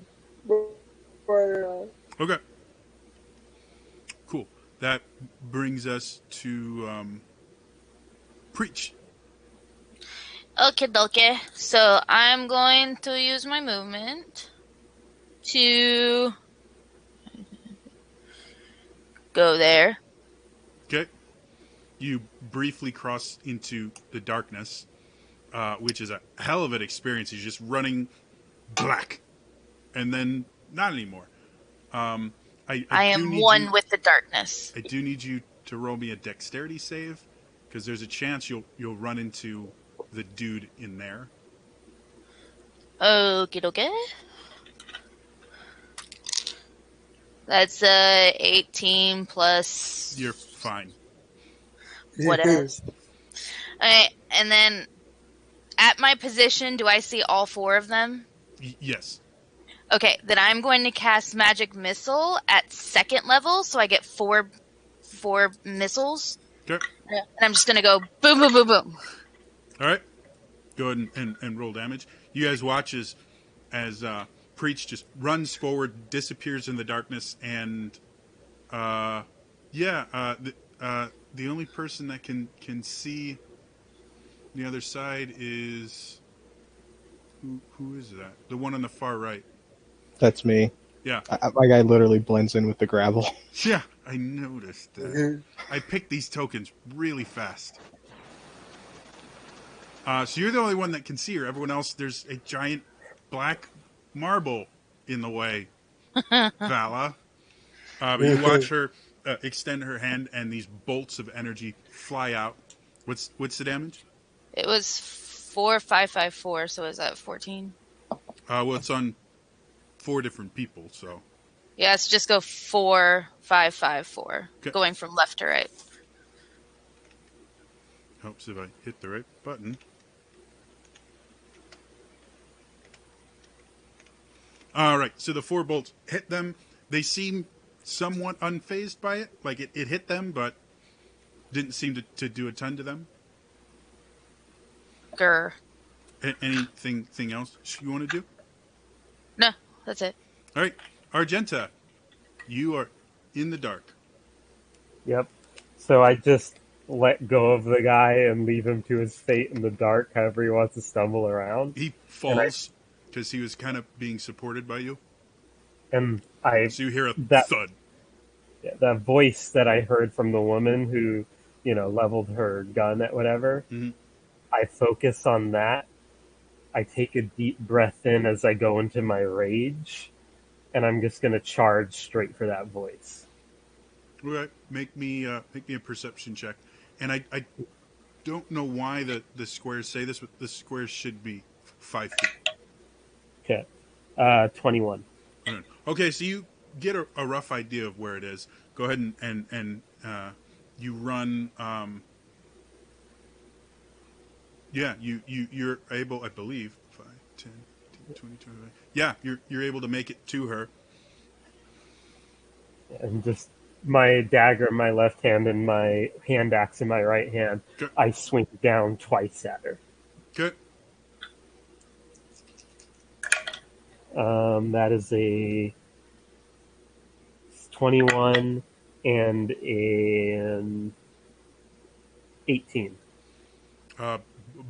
Okay. Cool. That brings us to Preach. Okay. So I'm going to use my movement to go there. Okay. You briefly cross into the darkness, which is a hell of an experience. You're just running black, and then not anymore. I am one with the darkness. I do need you to roll me a dexterity save, because there's a chance you'll run into the dude in there. Okay. That's 18 plus. You're fine. What else? Alright, and then at my position, do I see all 4 of them? Yes. Okay, then I'm going to cast Magic Missile at 2nd level, so I get 4 missiles. Okay. And I'm just going to go boom, boom, boom, boom. All right. Go ahead and roll damage. You guys watch as Preach just runs forward, disappears in the darkness, and the only person that can see the other side is who is that? The one on the far right. That's me. Yeah. My guy literally blends in with the gravel. Yeah, I noticed that. I picked these tokens really fast. So you're the only one that can see her. Everyone else, there's a giant black marble in the way. Vala. But you watch her extend her hand, and these bolts of energy fly out. What's the damage? It was 4,554, so is that 14? Well, it's on 4 different people, so. Yeah, so just go 4,554, Okay. going from left to right. Helps if I hit the right button. All right, so the 4 bolts hit them. They seem somewhat unfazed by it. Like it hit them, but didn't seem to do a ton to them. Grr. Anything else you want to do? No, that's it. All right, Argenta, you are in the dark. Yep. So I just let go of the guy and leave him to his fate in the dark, however he wants to stumble around. He falls because he was kind of being supported by you. And So you hear a that thud. that voice that I heard from the woman who, leveled her gun at whatever. Mm-hmm. I focus on that. I take a deep breath in as I go into my rage, and I'm just going to charge straight for that voice. All right, make me a perception check. And I don't know why the squares say this, but the squares should be 5 feet. Okay. 21. Okay, so you get a rough idea of where it is. Go ahead and you run. Yeah, you're able, I believe, 5, 10, 20, 25. Yeah, you're able to make it to her. And just my dagger in my left hand and my hand axe in my right hand, Good. I swing down twice at her. Good. That is a 21 and an 18.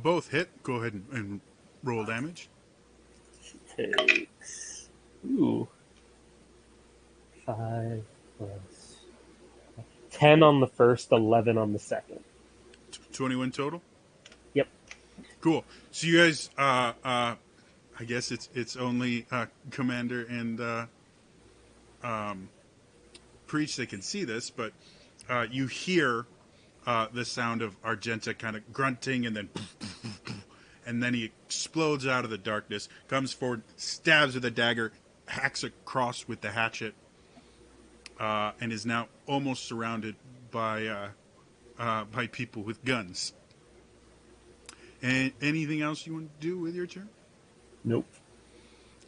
Both hit. Go ahead and roll damage. She takes 5 plus 10 on the first, 11 on the second. 21 total. Yep. Cool. So you guys, I guess it's only Commander and Preach that can see this, but you hear the sound of Argenta kind of grunting, and then he explodes out of the darkness, comes forward, stabs with a dagger, hacks across with the hatchet, and is now almost surrounded by people with guns. And anything else you want to do with your turn? Nope.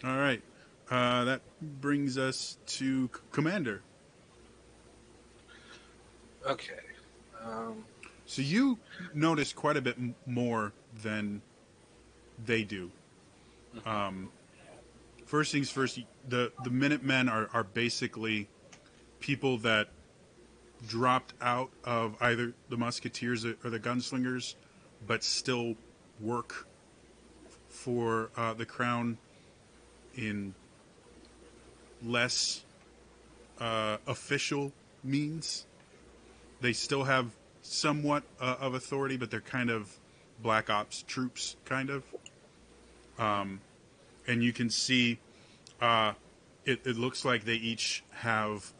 All right. That brings us to Commander. Okay. So you notice quite a bit more than they do. First things first, the Minutemen are basically people that dropped out of either the Musketeers or the Gunslingers, but still work for the Crown in less official means. They still have somewhat of authority, but they're kind of black ops troops, kind of. And you can see it looks like they each have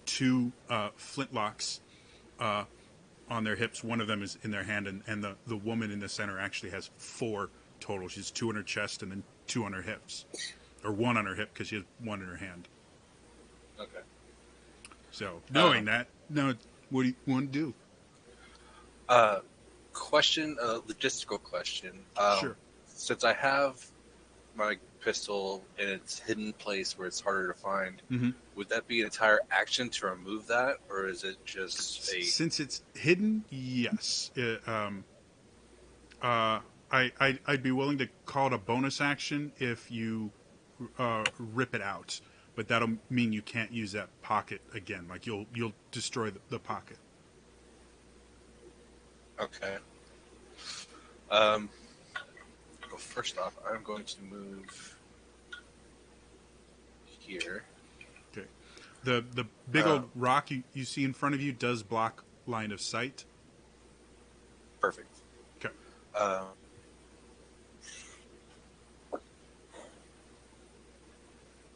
2 flintlocks on their hips. One of them is in their hand, and the woman in the center actually has 4 total. She has 2 on her chest and then 2 on her hips. Or 1 on her hip because she has 1 in her hand. Okay. So, knowing that, now what do you want to do? Question, logistical question. Sure. Since I have my pistol in its hidden place where it's harder to find, Mhm. would that be an entire action to remove that, or is it just a? Since it's hidden, yes. I'd be willing to call it a bonus action if you rip it out, but that'll mean you can't use that pocket again. Like you'll destroy the pocket. Okay. Well, first off, I'm going to move here. Okay. The big old rock you see in front of you does block line of sight. Perfect. Okay.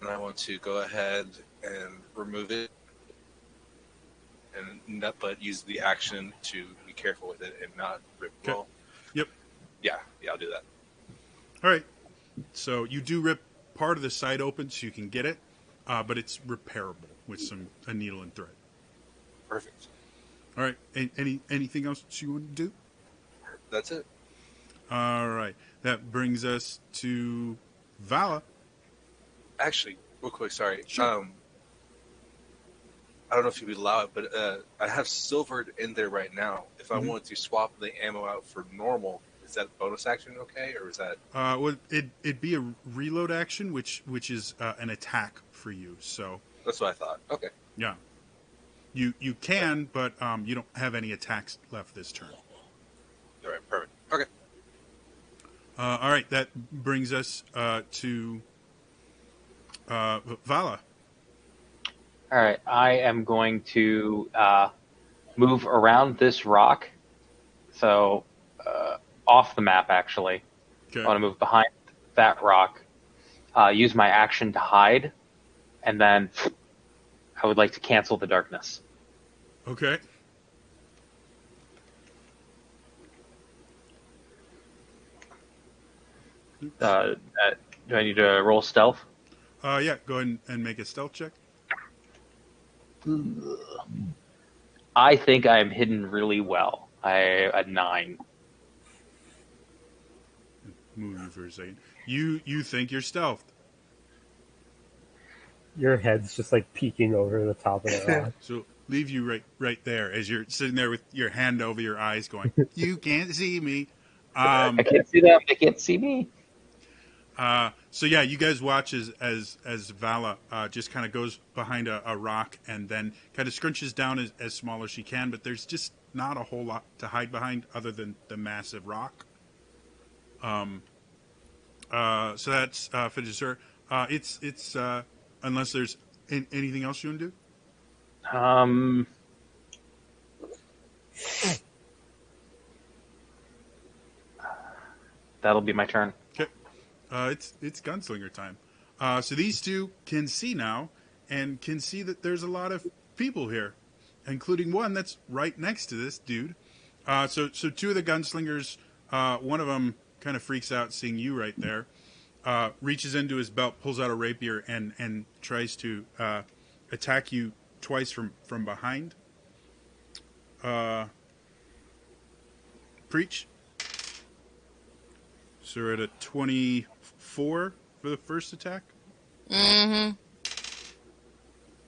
And I want to go ahead and remove it, but use the action to be careful with it and not rip Okay. roll. Yep. Yeah, I'll do that. All right. So you do rip part of the side open so you can get it, but it's repairable with a needle and thread. Perfect. All right. Anything else you want to do? That's it. All right. That brings us to Vala. Actually, real quick, sorry. Sure. I don't know if you would allow it, but I have silvered in there right now. If I Mhm. wanted to swap the ammo out for normal, is that bonus action okay, or is that? Well, it'd be a reload action, which is an attack for you. So That's what I thought. Okay. yeah, you can, but you don't have any attacks left this turn. All right. Perfect. Okay. All right. That brings us to Vala. All right, I am going to move around this rock, so off the map actually. Okay. I want to move behind that rock, use my action to hide, and then I would like to cancel the darkness. Okay. Do I need to roll stealth? Yeah. Go ahead and make a stealth check. I think I'm hidden really well. A 9. Move you for a second. You think you're stealthed. Your head's just like peeking over the top of the rock. So leave you right there as you're sitting there with your hand over your eyes going, you can't see me. I can't see them. They can't see me. So yeah, you guys watch as Vala just kind of goes behind a rock and then kind of scrunches down as small as she can, but there's just not a whole lot to hide behind other than the massive rock. So that's finishes her. It's unless there's anything else you want to do. That'll be my turn. Okay. It's gunslinger time. So these two can see now and can see that there's a lot of people here, including one that's right next to this dude. So two of the gunslingers, one of them kind of freaks out seeing you right there, reaches into his belt, pulls out a rapier, and tries to attack you twice from behind. Preach. So we're at a 24 for the first attack. Mm-hmm.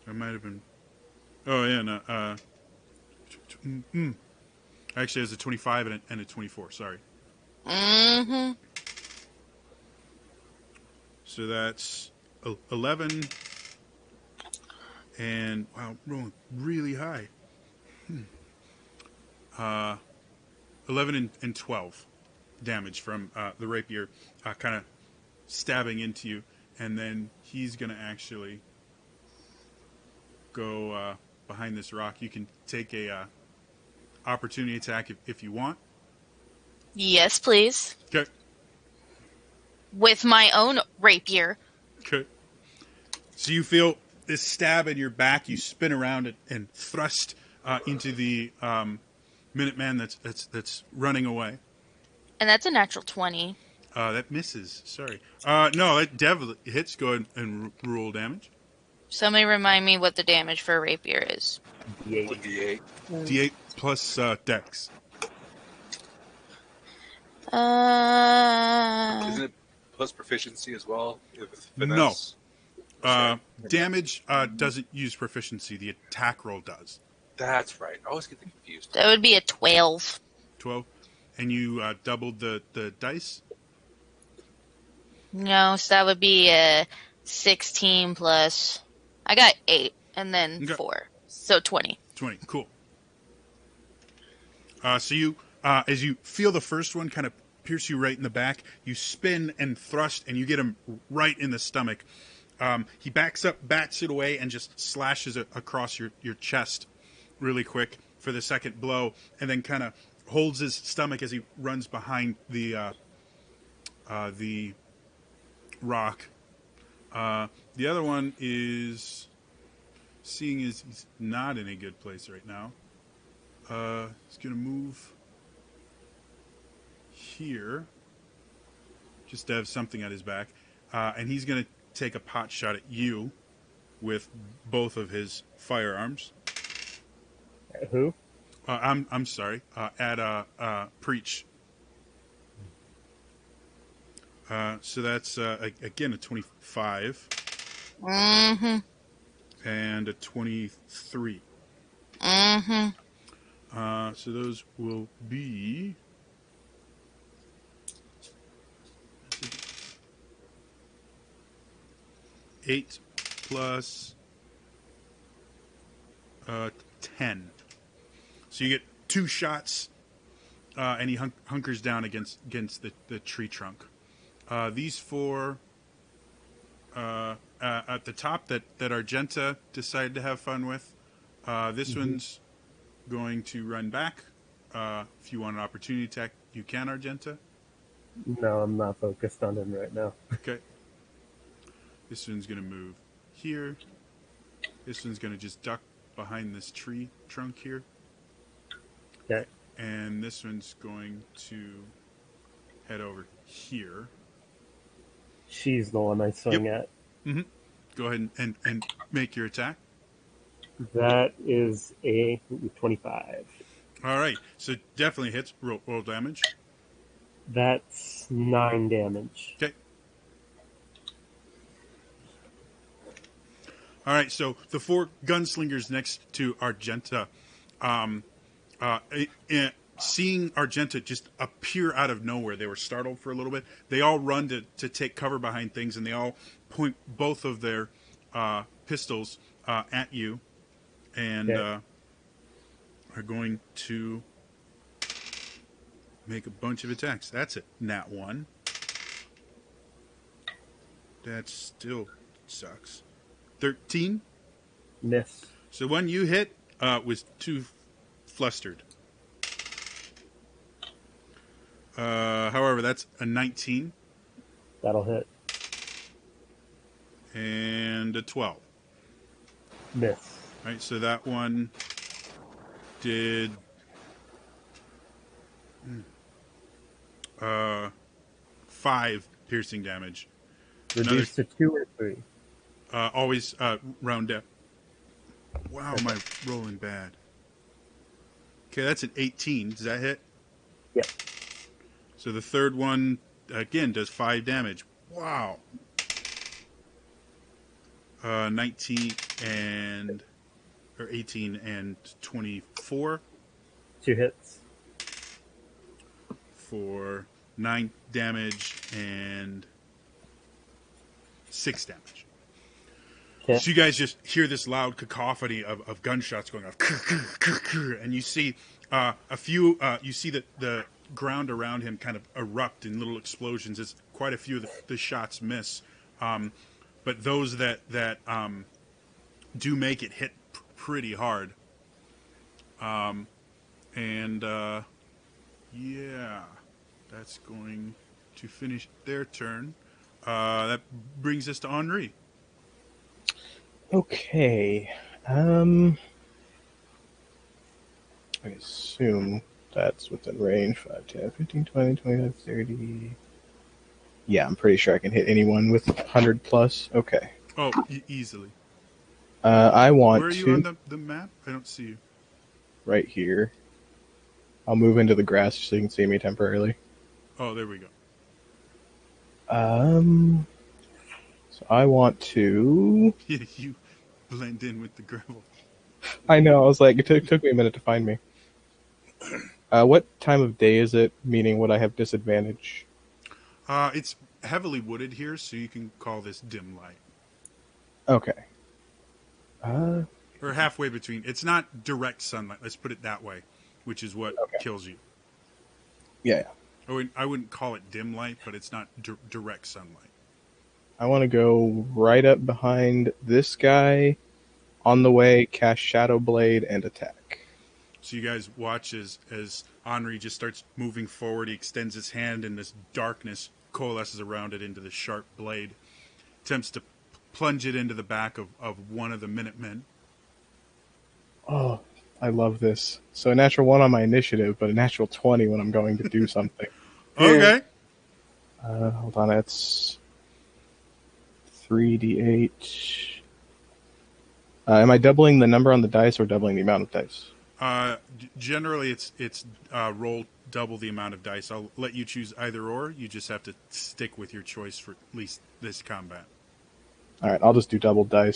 I might have been. Oh yeah, no. Actually, it was a 25 and a 24. Sorry. Mm-hmm. So that's 11, and wow, rolling really high. 11 and 12 damage from the rapier, kind of stabbing into you, and then he's gonna actually go behind this rock. You can take a opportunity attack if you want. Yes, please. Okay. With my own rapier. Okay. So you feel this stab in your back. You spin around and thrust into the Minuteman that's running away. And that's a natural 20. That misses. Sorry. No, that definitely hits. Go ahead and roll damage. Somebody remind me what the damage for a rapier is. D8. D8 plus Dex. Isn't it plus proficiency as well? With finesse? No. Damage doesn't use proficiency. The attack roll does. That's right. I always get confused. That would be a 12. 12. And you doubled the dice? No, so that would be a 16 plus. I got 8 and then Okay. 4. So 20. 20. Cool. So you, as you feel the first one kind of pierce you right in the back, you spin and thrust, and you get him right in the stomach. He backs up, bats it away, and just slashes it across your chest really quick for the second blow, and then kind of holds his stomach as he runs behind the rock. The other one is seeing as he's not in a good place right now. He's going to move here just to have something at his back. And he's going to take a pot shot at you with both of his firearms. Who? I'm sorry. At Preach. So that's again a 25 Mm-hmm. and a 23. Mm-hmm. So those will be 8 plus 10. So you get 2 shots, and he hunkers down against the tree trunk. These 4 at the top that Argenta decided to have fun with. This one's going to run back. If you want an opportunity attack, you can, Argenta. No, I'm not focused on him right now. Okay. This one's going to move here. This one's going to just duck behind this tree trunk here. Okay. And this one's going to head over here. She's the one I swing at. Go ahead and make your attack. That is a 25. All right, so definitely hits. Roll damage. That's 9 damage. Okay. All right, so the 4 gunslingers next to Argenta, seeing Argenta just appear out of nowhere, they were startled for a little bit. They all run to take cover behind things, and they all point both of their pistols at you, and Okay. are going to make a bunch of attacks. That's it. Nat 1. That still sucks. 13. Miss. So one you hit was too flustered. However, that's a 19 That'll hit. and a 12. Miss. Right, so that one did 5 piercing damage. Reduced to 2 or 3. Always round up. Wow, am I rolling bad? Okay, that's an 18. Does that hit? Yep. So the third one, again, does 5 damage. Wow. 19 and... or 18 and 24 2 hits. for 9 damage and 6 damage. Okay. So you guys just hear this loud cacophony of gunshots going off, and you see a few. You see the ground around him kind of erupt in little explosions as quite a few of the shots miss. But those that do make it hit pretty hard. Yeah, that's going to finish their turn. That brings us to Henri. Okay. I assume that's within range. 5, 10, 15, 20, 25, 30. Yeah, I'm pretty sure I can hit anyone with 100 plus. Okay. Oh, easily. I want Where are you to... on the map? I don't see you. Right here. I'll move into the grass so you can see me temporarily. Oh, there we go. So I want to... You blend in with the gravel. I know, I was like, it took me a minute to find me. What time of day is it? Meaning, would I have disadvantage? It's heavily wooded here, so you can call this dim light. Okay. Or halfway between. It's not direct sunlight, let's put it that way, which is what kills you. Yeah. I wouldn't call it dim light, but it's not direct sunlight. I want to go right up behind this guy, on the way, cast Shadow Blade, and attack. So you guys watch as Henri just starts moving forward. He extends his hand, and this darkness coalesces around it into the sharp blade. Attempts to plunge it into the back of one of the Minutemen. Oh, I love this. So a natural 1 on my initiative, but a natural 20 when I'm going to do something. Okay. Hold on, it's 3d8. Am I doubling the number on the dice or doubling the amount of dice? Generally, it's roll double the amount of dice. I'll let you choose either or. You just have to stick with your choice for at least this combat. All right, I'll just do double dice.